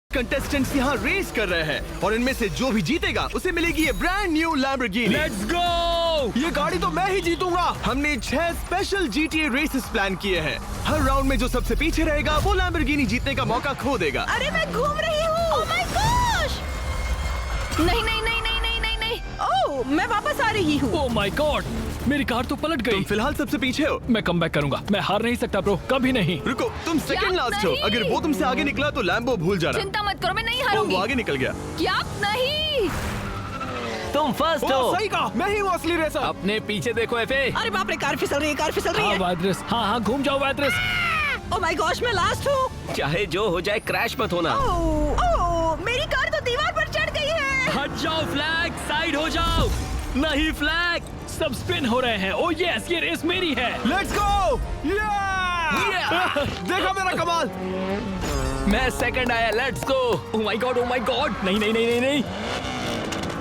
Contestants यहाँ race कर रहे हैं और इनमें से जो भी जीतेगा उसे मिलेगी ये brand new Lamborghini. Let's go! ये गाड़ी तो मैं ही जीतूंगा। हमने 6 स्पेशल GTA रेसेस प्लान किए हैं। हर राउंड में जो सबसे पीछे रहेगा वो लैम्बोर्गिनी जीतने का मौका खो देगा। अरे मैं घूम रही हूँ। ओह माय गॉश! नहीं नहीं नहीं नहीं नहीं नहीं नहीं। ओह मैं वापस आ रही हूँ। ओह माय गॉड! मेरी कार तो पलट तुम गई। फिलहाल सबसे पीछे हो। मैं कम बैक करूंगा। मैं हार नहीं सकता ब्रो, कभी नहीं। रुको, तुम सेकंड लास्ट हो। नहीं। अगर वो तुमसे आगे निकला तो लैम्बो भूल जाना। चिंता मत करो, मैं नहीं ओ, हारूंगी। वो आगे निकल गया। क्या नहीं? तुम फर्स्ट हो। सही कहा, मैं ही हूँ असली रेसर। अपने पीछे देखो एफे। अरे बाप रे, कार फिसल रही है, कार फिसल रही हाँ है। वाद्रस, हाँ घूम जाओ वाद्रस। ओह माय गॉश, मैं लास्ट हूँ। चाहे जो हो जाए क्रैश मत होना। ओह मेरी कार तो दीवार पर चढ़ गई है। हट जाओ फ्लैग, साइड हो जाओ। नहीं फ्लैग, सब स्पिन हो रहे हैं। ओह यस, ये रेस मेरी है। Let's go! देखो मेरा कमाल। मैं सेकंड आया, let's go. Oh my God, oh my God. नहीं नहीं नहीं नहीं नहीं।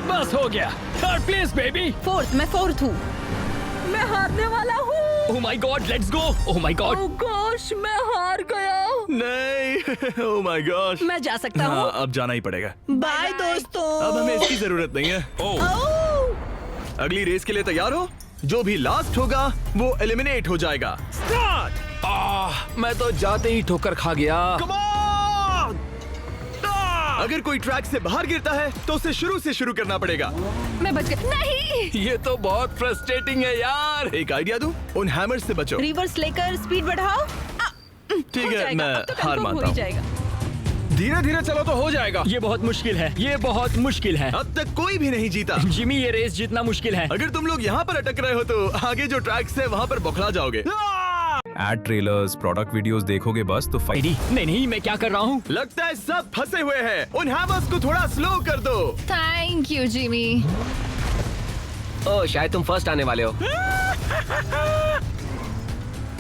बस हो गया। Third place baby. फोर्थ, मैं फोर्थ हूँ। मैं हारने वाला हूँ। ओह my God, let's go. Oh my God. Oh gosh, मैं हार गया। नहीं। ओह माय गॉड। मैं जा सकता हाँ, हूँ। अब जाना ही पड़ेगा। बाय दोस्तों। अब हमें इसकी जरूरत नहीं है। ओह अगली रेस के लिए तैयार हो? जो भी लास्ट होगा वो एलिमिनेट हो जाएगा। स्टार्ट! मैं तो जाते ही ठोकर खा गया। Come on! अगर कोई ट्रैक से बाहर गिरता है तो उसे शुरू से शुरू करना पड़ेगा। मैं बच गई। नहीं, ये तो बहुत फ्रस्ट्रेटिंग है यार। एक आइडिया दूं? उन हैमर्स से बचो। रिवर्स लेकर स्पीड बढ़ाओ। ठीक हो है, जाएगा, मैं अब तो हार confirm मानता हो ही हूँ। जाएगा। धीरे धीरे चलो तो हो जाएगा। ये बहुत मुश्किल है, ये बहुत मुश्किल है। अब तक कोई भी नहीं जीता। जिमी, ये रेस जितना मुश्किल है। अगर तुम लोग यहाँ पर अटक रहे हो तो आगे जो ट्रैक्स है वहाँ पर बौखला जाओगे। एड ट्रेलर्स, प्रोडक्ट वीडियोस देखोगे बस तो नहीं नहीं, मैं क्या कर रहा हूँ? लगता है सब फंसे हुए हैं। उन हैमर्स को थोड़ा स्लो कर दो। Thank you Jimmy. ओह शायद तुम फर्स्ट आने वाले हो।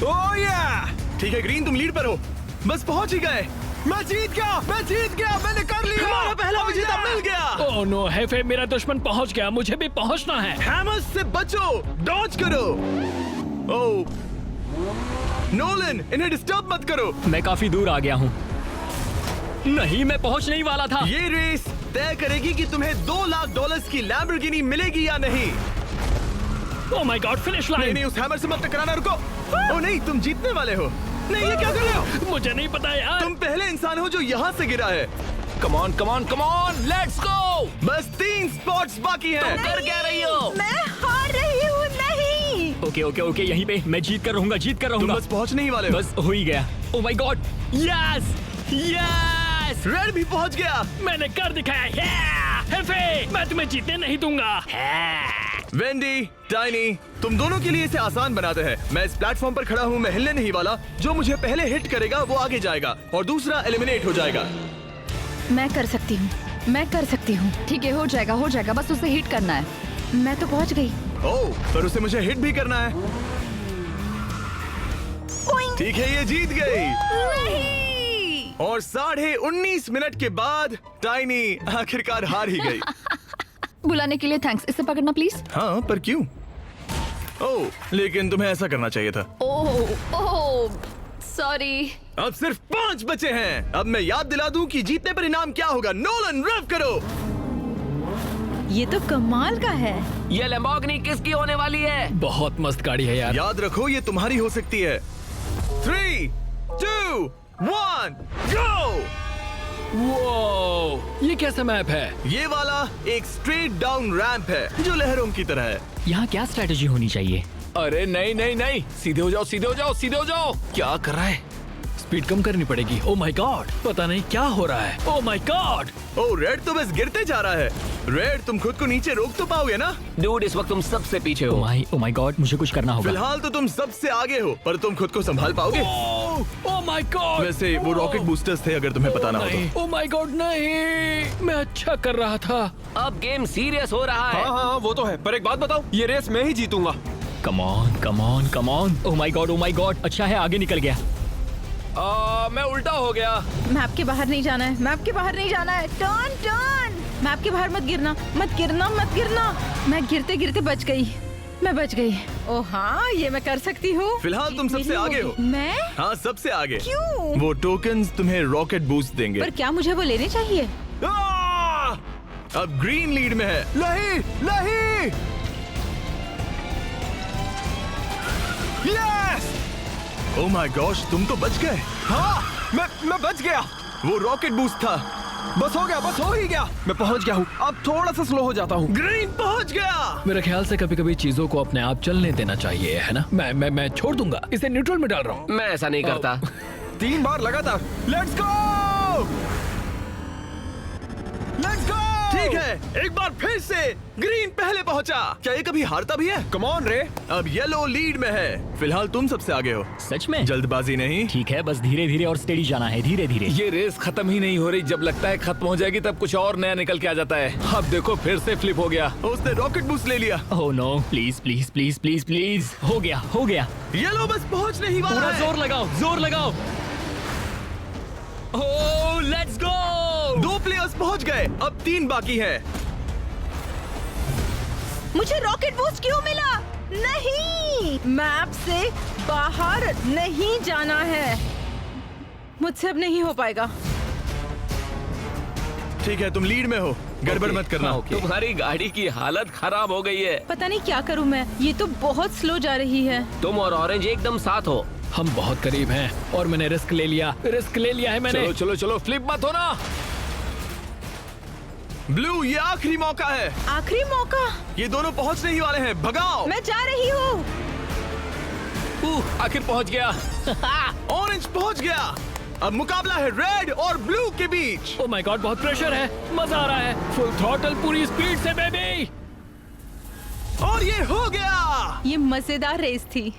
ओह या! ठीक है ग्रीन, तुम लीड पर हो। बस पहुंच ही गए। मैं जीत गया, मैंने कर लिया। हमारा पहला विजेता मिल गया। ओह नो हेफे, मेरा दुश्मन पहुंच गया, मुझे भी पहुंचना है। हैमर्स से बचो, डॉज करो। ओह नोलन, इन्हें डिस्टर्ब मत करो। मैं काफी दूर आ गया हूँ। नहीं, मैं पहुंच नहीं वाला था। ये रेस तय करेगी कि तुम्हें $2 लाख की लैम्बोर्गिनी मिलेगी या नहीं। ओह माय गॉड, फिनिश नहीं लाइन। नहीं, उस हैमर से मत टकराना, रुको। ओह नहीं, तुम जीतने वाले हो। नहीं, ये क्या कर रहे हो? मुझे नहीं पता यार। तुम पहले इंसान हो जो यहाँ से गिरा है। Come on come on come on, let's go. बस 3 स्पॉट्स बाकी हैं। कर क्या रही हो? मैं हार रही हूँ। नहीं, ओके ओके ओके, यहीं पे मैं जीत कर रहूंगा, जीत कर तुम रहूंगा। बस पहुंचने ही वाले हो। बस हो ही गया। ओह my God, yes yes, red भी पहुंच गया। मैंने कर दिखाया। हेफे, मैं तुम्हें जीतने नहीं दूंगा। वेंडी, टाइनी, तुम दोनों के लिए इसे आसान बनाते हैं। मैं इस प्लेटफॉर्म पर खड़ा हूँ, मैं हिलने नहीं वाला। जो मुझे पहले हिट करेगा वो आगे जाएगा और दूसरा एलिमिनेट हो जाएगा। मैं कर सकती हूँ, मैं कर सकती हूँ। ठीक है, हो जाएगा, बस उसे हिट करना है। मैं तो पहुँच गई। ओह, पर उसे मुझे हिट भी करना है। ठीक है, ये जीत गई। नहीं, और 19.5 मिनट के बाद टाइनी आखिरकार हार ही गई। बुलाने के लिए थैंक्स। इसे पकड़ना प्लीज। हाँ, पर क्यों? ओह, लेकिन तुम्हें ऐसा करना चाहिए था। Oh sorry. अब सिर्फ 5 बचे हैं। अब मैं याद दिला दूं कि जीतने पर इनाम क्या होगा। नोलन, रेव करो। ये तो कमाल का है। ये लैम्बोर्गिनी किसकी होने वाली है? बहुत मस्त गाड़ी है यार। याद रखो, ये तुम्हारी हो सकती है। 3, 2, 1, गो! वो ये कैसा मैप है? ये वाला एक स्ट्रेट डाउन रैंप है जो लहरों की तरह है। यहाँ क्या स्ट्रेटेजी होनी चाहिए? अरे नहीं नहीं नहीं, सीधे हो जाओ सीधे हो जाओ सीधे हो जाओ। क्या कर रहा है? स्पीड कम करनी पड़ेगी। ओह माय गॉड, पता नहीं क्या हो रहा है। Oh my God. Oh, red तो बस गिरते जा रहा है। रेड, तुम खुद को नीचे रोक तो पाओगे ना? डूड, इस वक्त तुम सबसे पीछे हो। ओह माय गॉड, मुझे कुछ करना होगा। फिलहाल तो तुम सबसे आगे हो, पर तुम खुद को संभाल पाओगे? ओह माय गॉड। वैसे वो रॉकेट बूस्टर्स थे, अगर तुम्हें पता ना हो तो। ओह माय गॉड, नहीं, मैं अच्छा कर रहा था। अब गेम सीरियस हो रहा है। हाँ वो तो है, पर एक बात बताओ, ये रेस मैं ही जीतूंगा। Come on come on come on. Oh my God, अच्छा है आगे निकल गया। मैं उल्टा हो गया। मैप के बाहर नहीं जाना है, मैप के बाहर नहीं जाना है। टर्न, मैप के बाहर मत गिरना, मत गिरना, मत गिरना। मैं गिरते गिरते बच गई। मैं बच गई। ओ हाँ, ये मैं कर सकती हूँ। फिलहाल तुम सबसे मेरी आगे होगी। हो। मैं? हाँ, सबसे आगे। क्यों? वो टोकन्स तुम्हें रॉकेट बूस्ट देंगे। पर क्या मुझे वो लेने चाहिए? अब ग्रीन लीड में है। नहीं नहीं। यस। ओह माय गॉश, तुम तो बच गए। हाँ, मैं बच गया। वो रॉकेट बूस्ट था। बस हो गया, बस हो ही गया। मैं पहुंच गया हूँ। अब थोड़ा सा स्लो हो जाता हूँ। ग्रीन पहुंच गया। मेरे ख्याल से कभी कभी चीजों को अपने आप चलने देना चाहिए, है ना? मैं छोड़ दूंगा, इसे न्यूट्रल में डाल रहा हूँ। मैं ऐसा नहीं करता। 3 बार लगातार। Let's go. Let's go. ठीक है, एक बार फिर से ग्रीन पहले पहुंचा। क्या ये कभी हारता भी है? कम ऑन रे। अब येलो लीड में है। फिलहाल तुम सबसे आगे हो। सच में? जल्दबाजी नहीं। ठीक है, बस धीरे धीरे और स्टेडी जाना है, धीरे धीरे। ये रेस खत्म ही नहीं हो रही। जब लगता है खत्म हो जाएगी तब कुछ और नया निकल के आ जाता है। अब देखो फिर से फ्लिप हो गया। उसने रॉकेट बूस्ट ले लिया। Oh no, please please please please please. हो गया, हो गया। येलो बस पहुंचने ही वाला पूरा है। जोर लगाओ, जोर लगाओ। ओह, लेट्स गो। 2 प्लेयर्स पहुंच गए। अब 3 बाकी है। मुझे रॉकेट बूस्ट क्यों मिला? नहीं, मैप से बाहर नहीं जाना है। मुझसे अब नहीं हो पाएगा। ठीक है, तुम लीड में हो। गड़बड़ मत करना। तुम्हारी गाड़ी की हालत खराब हो गई है। पता नहीं क्या करूं मैं। ये तो बहुत स्लो जा रही है। तुम और ऑरेंज एकदम साथ हो। हम बहुत करीब हैं और मैंने रिस्क ले लिया है मैंने। चलो चलो चलो, फ्लिप मत होना। ब्लू, ये आखिरी मौका है। आखिरी मौका। ये दोनों पहुंचने ही वाले हैं। भगाओ। मैं जा रही हूँ। आखिर पहुंच गया। ऑरेंज पहुंच गया। अब मुकाबला है रेड और ब्लू के बीच। ओह माय गॉड, बहुत प्रेशर है। मजा आ रहा है। फुल थ्रॉटल, पूरी स्पीड से बेबी। और ये हो गया। ये मजेदार रेस थी।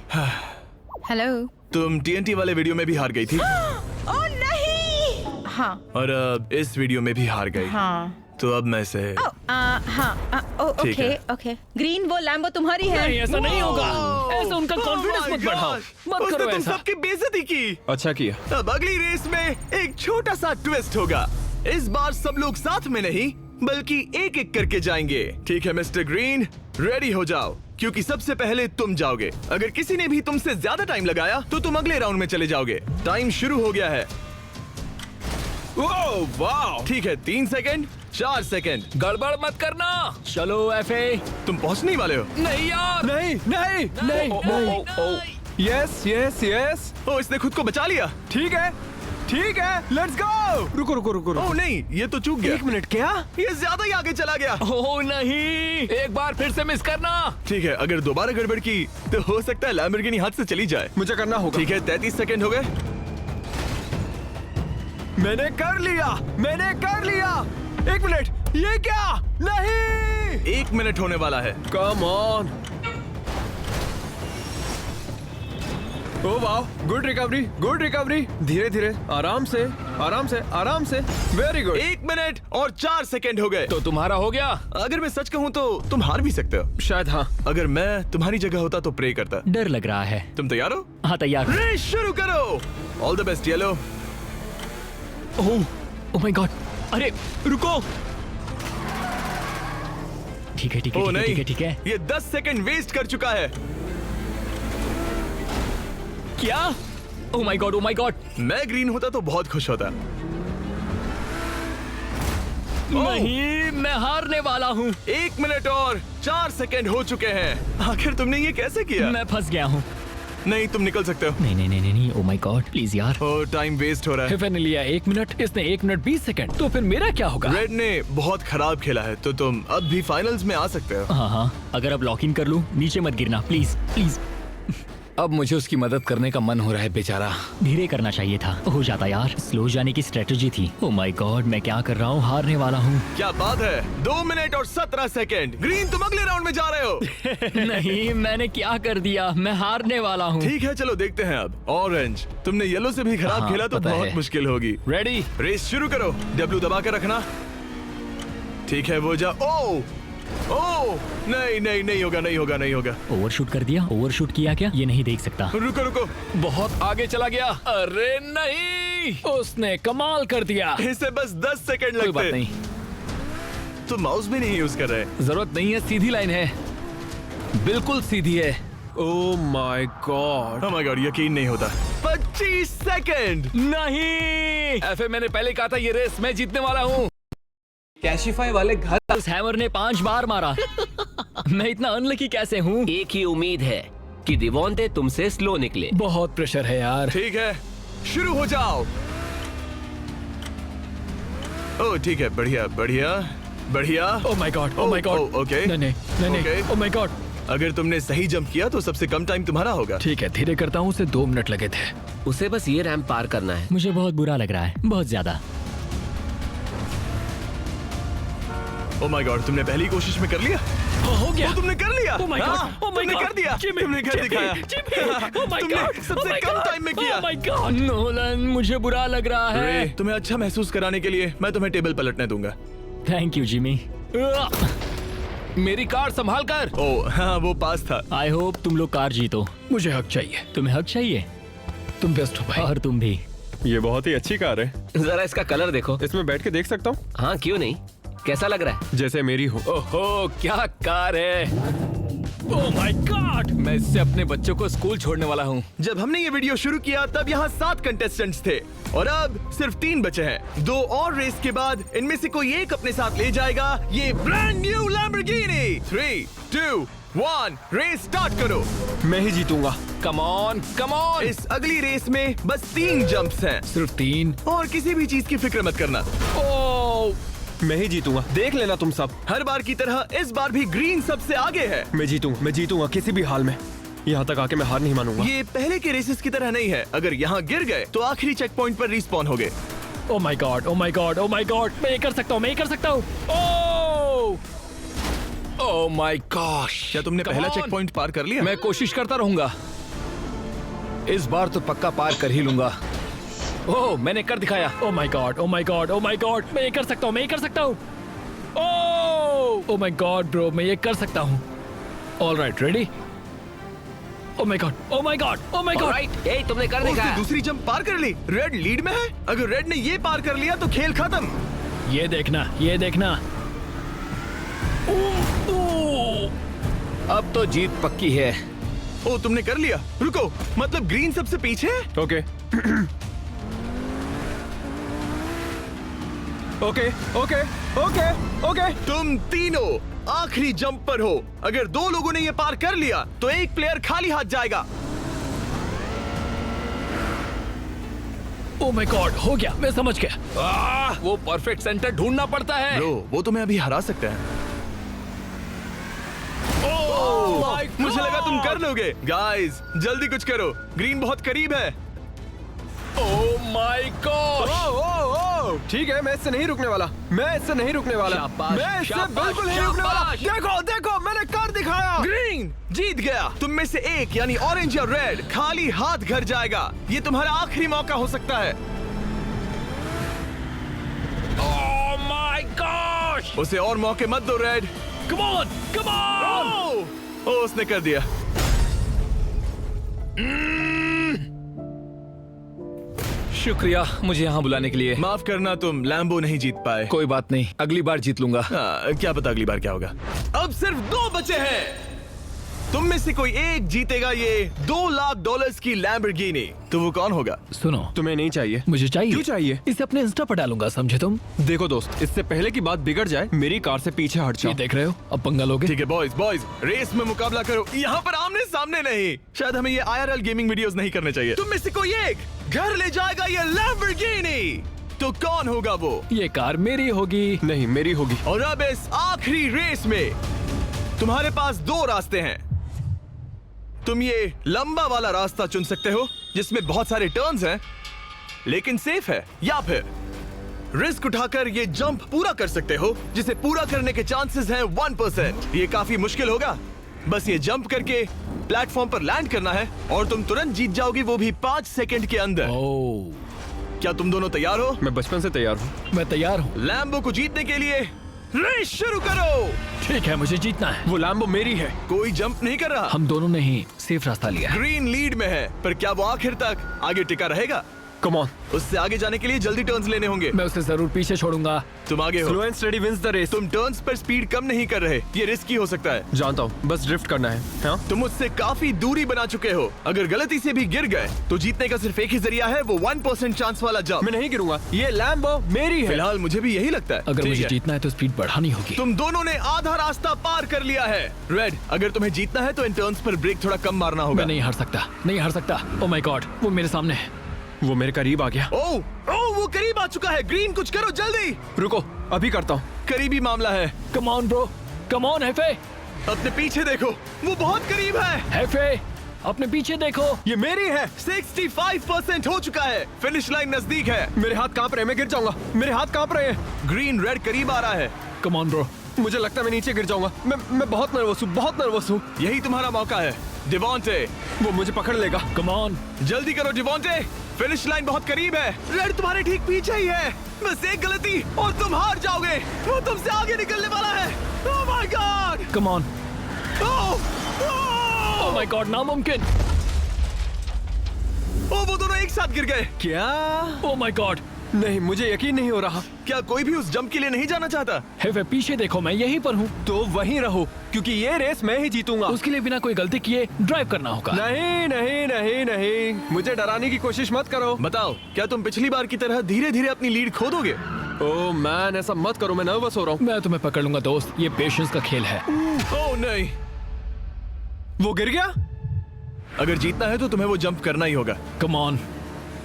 हेलो। तुम TNT वाले वीडियो में भी हार गई थी ओह नहीं। हाँ और अब इस वीडियो में भी हार गई। हाँ। तो अब मैं से ओके है। ओके। ग्रीन, वो लैम्बो तुम्हारी है। नहीं, ऐसा नहीं होगा। ऐसा उनका कॉन्फिडेंस मत बढ़ाओ। मत उसने करो तुम ऐसा। सबकी बेइज्जती की। अच्छा किया। अब अगली रेस में एक छोटा सा ट्विस्ट होगा। इस बार सब लोग साथ में नहीं बल्कि एक एक करके जाएंगे। ठीक है मिस्टर ग्रीन, रेडी हो जाओ क्योंकि सबसे पहले तुम जाओगे। अगर किसी ने भी तुमसे ज्यादा टाइम लगाया तो तुम अगले राउंड में चले जाओगे। टाइम शुरू हो गया है। ओह वाह। ठीक है, 3 सेकंड, 4 सेकंड। गड़बड़ मत करना। चलो एफए। तुम पहुंचने ही वाले हो। नहीं यार। नहीं नहीं नहीं नहीं। Yes yes yes. ओ, इसने खुद को बचा लिया। ठीक है ठीक है, लेट्स गो। रुको रुको रुको ओ नहीं, ये तो चूक गया। 1 मिनट। क्या? ये ज्यादा ही आगे चला गया। ओह नहीं, एक बार फिर से मिस करना। ठीक है, अगर दोबारा गड़बड़ की तो हो सकता है लैम्बोर्गिनी हाथ से चली जाए। मुझे करना होगा। ठीक है, 33 सेकंड हो गए। मैंने कर लिया। 1 मिनट। ये क्या? नहीं। 1 मिनट होने वाला है। Come on. ओ वाह, गुड रिकवरी। धीरे धीरे, आराम से। Very good. 1 मिनट और 4 सेकंड हो गए। तो तुम्हारा हो गया। अगर मैं सच कहूँ तो तुम हार भी सकते हो। शायद हाँ। अगर मैं तुम्हारी जगह होता तो प्रे करता। डर लग रहा है। तुम तैयार हो? हाँ, तैयार। रेस शुरू करो। All the best yellow. Oh my God, अरे रुको। ठीक है ठीक है ओ नहीं, ठीक है ठीक है। ये 10 सेकंड वेस्ट कर चुका है। क्या? ओह माय गॉड। मैं ग्रीन होता तो बहुत खुश होता। नहीं, मैं हारने वाला हूँ। 1 मिनट और 4 सेकंड हो चुके हैं। आखिर तुमने ये कैसे किया? मैं फंस गया हूँ। नहीं, तुम निकल सकते हो। नहीं। ओह माय गॉड, प्लीज यार। ओ, टाइम वेस्ट हो रहा है। हिफे ने लिया 1 मिनट, इसने 1 मिनट 20 सेकंड। तो फिर मेरा क्या होगा? रेड ने बहुत खराब खेला है तो तुम अब भी फाइनल्स में आ सकते हो। हाँ, अगर अब लॉक इन कर लूँ, नीचे मत गिरना प्लीज प्लीज। अब मुझे उसकी मदद करने का मन हो रहा है बेचारा। धीरे करना चाहिए था। हो जाता यार, स्लो जाने की स्ट्रेटजी थी। ओह माय गॉड, मैं क्या कर रहा हूँ? हारने वाला हूँ। क्या बात है। 2 मिनट और 17 सेकंड। ग्रीन, तुम अगले राउंड में जा रहे हो। नहीं, मैंने क्या कर दिया? मैं हारने वाला हूँ। ठीक है, चलो देखते हैं अब। ऑरेंज, तुमने येलो से भी खराब हाँ, खेला तो पता बहुत है। मुश्किल होगी। रेडी। रेस शुरू करो। W दबा कर रखना। ठीक है, वो जा। ओ नहीं होगा। ओवरशूट कर दिया। ओवरशूट किया क्या? ये नहीं देख सकता। रुको। बहुत आगे चला गया। अरे नहीं। उसने कमाल कर दिया। इसे बस 10 सेकंड कोई बात लगते। नहीं, तो माउस भी नहीं यूज कर रहे। जरूरत नहीं है, सीधी लाइन है। बिल्कुल सीधी है। Oh my God. Oh my God, यकीन नहीं होता। 25 सेकंड। नहीं एफए, मैंने पहले कहा था ये रेस मैं जीतने वाला हूँ। कैशिफाई वाले घर। उस हैमर ने 5 बार मारा। मैं इतना अनलकी कैसे हूँ? एक ही उम्मीद है कि दिवोंते तुमसे स्लो निकले। बहुत प्रेशर है यार। ठीक है, शुरू हो जाओ। ओह ठीक है, बढ़िया बढ़िया बढ़िया। ओह my God, oh my God. Okay नहीं, Okay. Oh my God. अगर तुमने सही जंप किया तो सबसे कम टाइम तुम्हारा होगा। ठीक है, धीरे करता हूँ। उसे 2 मिनट लगे थे। उसे बस ये रैंप पार करना है। मुझे बहुत बुरा लग रहा है, बहुत ज्यादा। ओह माय गॉड, तुमने पहली कोशिश में कर लिया। हो गया। वो तुमने कर लिया। Oh my God, हाँ, oh my तुमने God. कर दिया। Jimmy, तुमने कर Jimmy, दिखाया। Jimmy, oh my तुमने God, सबसे oh my come God, time में किया। Oh my God, नोलन, मुझे बुरा लग रहा रे, है। तुम्हें अच्छा महसूस कराने के लिए मैं तुम्हें टेबल पलटने दूंगा। Thank you Jimmy. मेरी कार संभाल कर। ओह हाँ, वो पास था। आई होप तुम लोग कार जीतो। मुझे हक चाहिए। तुम्हें हक चाहिए? तुम बेस्ट हो भाई। और तुम भी। ये बहुत ही अच्छी कार है। जरा इसका कलर देखो। इसमें बैठ के देख सकता हूँ? हाँ क्यों नहीं, कैसा लग रहा है? जैसे मेरी हो। ओहो क्या कार है। Oh my God. मैं इससे अपने बच्चों को स्कूल छोड़ने वाला हूँ। जब हमने ये वीडियो शुरू किया तब यहाँ 7 कंटेस्टेंट्स थे और अब सिर्फ 3 बचे हैं। 2 और रेस के बाद इनमें से कोई एक अपने साथ ले जाएगा ये brand new Lamborghini. 3, 2, 1 race start करो। मैं ही जीतूंगा। Come on come on. इस अगली रेस में बस 3 जंप्स हैं सिर्फ 3? और किसी भी चीज की फिक्र मत करना। ओह मैं ही जीतूंगा, देख लेना तुम सब। हर बार की तरह इस बार भी ग्रीन सबसे आगे है। मैं जीतूंगा किसी भी हाल में। यहाँ तक आके मैं हार नहीं मानूंगा। ये पहले के रेसेस की तरह नहीं है। अगर यहाँ गिर गए तो आखिरी चेक पॉइंट पर रिस्पॉन हो गए। ओह my God, oh my God, oh my God. मैं ये कर सकता हूँ, मैं ये कर सकता हूँ। ओह माय गॉश। क्या तुमने Come पहला on. चेक पॉइंट पार कर लिया? मैं कोशिश करता रहूंगा। इस बार तो पक्का पार कर ही लूंगा। ओह मैंने कर दिखाया। ओह my God, oh my God, oh my God. मैं ये कर सकता हूँ, मैं ये कर सकता हूँ। ओह माय गॉड ब्रो, मैं ये कर सकता हूँ। Alright, ready? Oh my God, oh my God, oh my God. Alright, ए तुमने कर उसने दिखाया। दूसरी जंप पार कर ली। रेड लीड में है। अगर रेड ने ये पार कर लिया तो खेल खत्म। ये देखना, ये देखना। अब तो जीत पक्की है। ओ तुमने कर लिया। रुको, मतलब ग्रीन सबसे पीछे है? Okay okay okay okay okay. तुम तीनों आखिरी जंप पर हो। अगर 2 लोगों ने ये पार कर लिया तो एक प्लेयर खाली हाथ जाएगा। ओह माय गॉड, हो गया, मैं समझ गया। वो परफेक्ट सेंटर ढूंढना पड़ता है। ब्रो, वो तुम्हें अभी हरा सकते हैं। मुझे लगा तुम कर लोगे। गाइस जल्दी कुछ करो, ग्रीन बहुत करीब है। Oh my God. ठीक है, मैं इससे नहीं रुकने वाला। मैं इससे नहीं रुकने वाला। शाबाश, मैं इससे शाबाश, बिल्कुल नहीं रुकने वाला। शाबाश। देखो देखो, मैंने कर दिखाया। ग्रीन जीत गया। तुम में से एक यानी ऑरेंज या रेड खाली हाथ घर जाएगा। ये तुम्हारा आखिरी मौका हो सकता है। Oh my gosh. उसे और मौके मत दो red. Come on, come on. ओ उसने कर दिया। शुक्रिया मुझे यहाँ बुलाने के लिए। माफ करना, तुम लैम्बो नहीं जीत पाए। कोई बात नहीं, अगली बार जीत लूंगा। क्या पता अगली बार क्या होगा। अब सिर्फ 2 बचे हैं। तुम में से कोई एक जीतेगा ये $2 लाख की लैम्बोर्गिनी। तो वो कौन होगा? सुनो, तुम्हें नहीं चाहिए? मुझे चाहिए। क्यों चाहिए? इसे अपने इंस्टा पर डालूंगा, समझे तुम? देखो दोस्त, इससे पहले की बात बिगड़ जाए, मेरी कार से पीछे हट ये जाओ। देख रहे हो, अब पंगा लोगे। ठीक है बॉयज, रेस में मुकाबला करो। यहाँ पर आमने सामने नहीं। शायद हमें ये IRL गेमिंग वीडियोस नहीं करने चाहिए। तुम में से कोई एक घर ले जाएगा ये लैम्बोर्गिनी। तो कौन होगा वो? ये कार मेरी होगी। नहीं, मेरी होगी। और अब इस आखिरी रेस में तुम्हारे पास 2 रास्ते हैं। तुम ये लंबा वाला रास्ता चुन सकते हो जिसमें बहुत सारे टर्न्स हैं लेकिन सेफ है, या फिर रिस्क उठाकर ये जंप पूरा कर सकते हो जिसे पूरा करने के चांसेस हैं 1%। ये काफी मुश्किल होगा। बस ये जंप करके प्लेटफॉर्म पर लैंड करना है और तुम तुरंत जीत जाओगे, वो भी 5 सेकंड के अंदर। ओह, क्या तुम दोनों तैयार हो? मैं बचपन से तैयार हूँ। मैं तैयार हूँ। लैम्बो को जीतने के लिए रेस शुरू करो। ठीक है, मुझे जीतना है। वो लैम्बो मेरी है। कोई जंप नहीं कर रहा। हम दोनों ने ही सेफ रास्ता लिया है। ग्रीन लीड में है, पर क्या वो आखिर तक आगे टिका रहेगा? Come on. उससे आगे जाने के लिए जल्दी टर्न्स लेने होंगे। मैं उसे जरूर पीछे छोड़ूंगा। तुम आगे हो। Slow and steady wins the race. तुम टर्न्स पर स्पीड कम नहीं कर रहे, ये रिस्की हो सकता है। जानता हूँ, बस ड्रिफ्ट करना है। हाँ? तुम मुझसे काफी दूरी बना चुके हो। अगर गलती से भी गिर गए तो जीतने का सिर्फ एक ही जरिया है, वो 1% चांस वाला जंप। मैं नहीं गिरूंगा, ये लैम्बो मेरी है। फिलहाल मुझे भी यही लगता है। अगर ठीक मुझे है। जीतना है तो स्पीड बढ़ानी होगी। तुम दोनों ने आधा रास्ता पार कर लिया है। रेड, अगर तुम्हें जीतना है तो इन टर्न्स पर ब्रेक थोड़ा कम मारना होगा। मैं नहीं हार सकता, नहीं हार सकता। ओ माय गॉड, वो मेरे सामने है। वो मेरे करीब आ गया। ओह, वो करीब आ चुका है। ग्रीन, कुछ करो जल्दी। रुको, अभी करता हूँ। करीबी मामला है। Come on bro, come on हेफे। अपने पीछे देखो, वो बहुत करीब है। हेफे, अपने पीछे देखो। ये मेरी है। 65% हो चुका है। फिनिश लाइन नजदीक है। मेरे हाथ कांप रहे हैं, मैं गिर जाऊंगा। मेरे हाथ कांप रहे हैं। ग्रीन, रेड करीब आ रहा है। Come on bro. मुझे लगता है मैं नीचे गिर जाऊंगा। मैं बहुत नर्वस हूँ, बहुत नर्वस हूँ। यही तुम्हारा मौका है डिवॉन्टे। वो मुझे पकड़ लेगा। Come on. जल्दी करो डिवॉन्टे, फिनिश लाइन बहुत करीब है। रेड तुम्हारे ठीक पीछे ही है। बस एक गलती और तुम हार जाओगे। वो तुमसे आगे निकलने वाला है। Oh my God. Come on. Oh oh my God, नामुमकिन। वो दोनों एक साथ गिर गए। क्या? Oh my God. नहीं, मुझे यकीन नहीं हो रहा। क्या कोई भी उस जंप के लिए नहीं जाना चाहता? हेफे, पीछे देखो, मैं यहीं पर हूँ। तो वहीं रहो, क्योंकि ये रेस मैं ही जीतूंगा। उसके लिए बिना कोई गलती किए ड्राइव करना होगा। नहीं नहीं नहीं नहीं, मुझे डराने की कोशिश मत करो। बताओ, क्या तुम पिछली बार की तरह धीरे धीरे अपनी लीड खो दोगे? ओह मैन, ऐसा मत करो, मैं नर्वस हो रहा हूँ। मैं तुम्हें पकड़ लूंगा दोस्त, ये पेशेंस का खेल है। ओह नहीं। वो गिर गया। अगर जीतना है तो तुम्हें वो जंप करना ही होगा। Come on.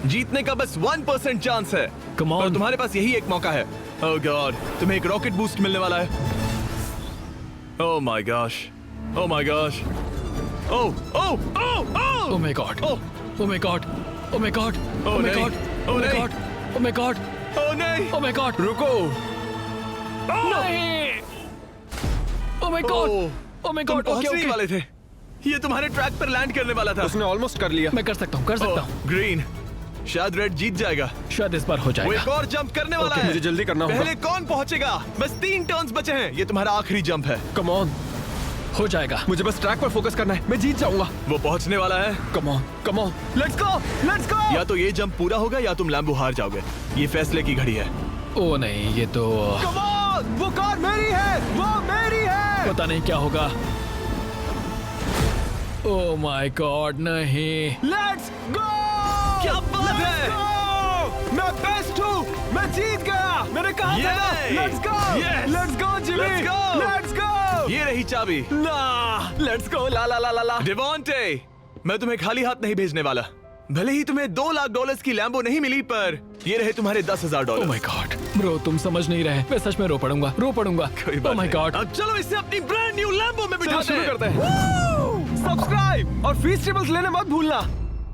जीतने का बस 1% चांस है। Come on. और तुम्हारे पास यही एक मौका है। ओह गॉड, तुम्हें एक रॉकेट बूस्ट मिलने वाला है। Oh my gosh, oh my gosh, oh oh oh oh oh my God, oh oh my God, oh my God, oh my नहीं, गॉड, oh ओ माय नहीं। गॉड, ओ माय गॉड, ओह नहीं, oh my God. रुको। नहीं। Oh my God, oh my तुम God. Okay पहुंचने ही okay. वाले थे। ये तुम्हारे ट्रैक पर लैंड करने वाला था। उसने ऑलमोस्ट कर लिया। मैं कर सकता हूँ, कर सकता हूँ। ग्रीन, शायद रेड जीत जाएगा। शायद इस बार हो वो जाएगा। एक और जंप करने वाला ओके, है। मुझे जल्दी करना होगा। पहले कौन पहुंचेगा? बस 3 टर्न्स बचे हैं। ये तुम्हारा आखिरी जंप है। कम ऑन, हो जाएगा। मुझे बस ट्रैक पर फोकस करना है, मैं जीत जाऊंगा। वो पहुंचने वाला है। Come on, come on, let's go, let's go. या तो ये जंप पूरा होगा या तुम लैम्बो हार जाओगे। ये फैसले की घड़ी है। ओ नहीं, ये तो कम ऑन, वो कार मेरी है, वो मेरी है। पता नहीं क्या होगा। ओ माय गॉड, नहीं। Let's go. क्या बात है? मैं बेस्ट हूँ, मैं जीत गया। मैंने कहा था ना, Yay! Let's go, Yes! Let's go Jimmy, Let's go! Let's go. ये रही चाबी। ना, लेट्स गो, ला ला ला ला ला। डिवॉन्टे, मैं तुम्हें खाली हाथ नहीं भेजने वाला। भले ही तुम्हें $2 लाख की लैम्बो नहीं मिली, पर ये रहे तुम्हारे $10,000। ओ माय गॉड ब्रो, तुम समझ नहीं रहे। मैं सच में रो पड़ूंगा, रो पड़ूंगा। कोई ओ बात माय नहीं। गॉड। अब चलो इसे अपनी ब्रांड न्यू लैम्बो में चलो बिठाते शुरू हैं। करते हैं। सब्सक्राइब और फीस्टिवल्स लेने मत भूलना।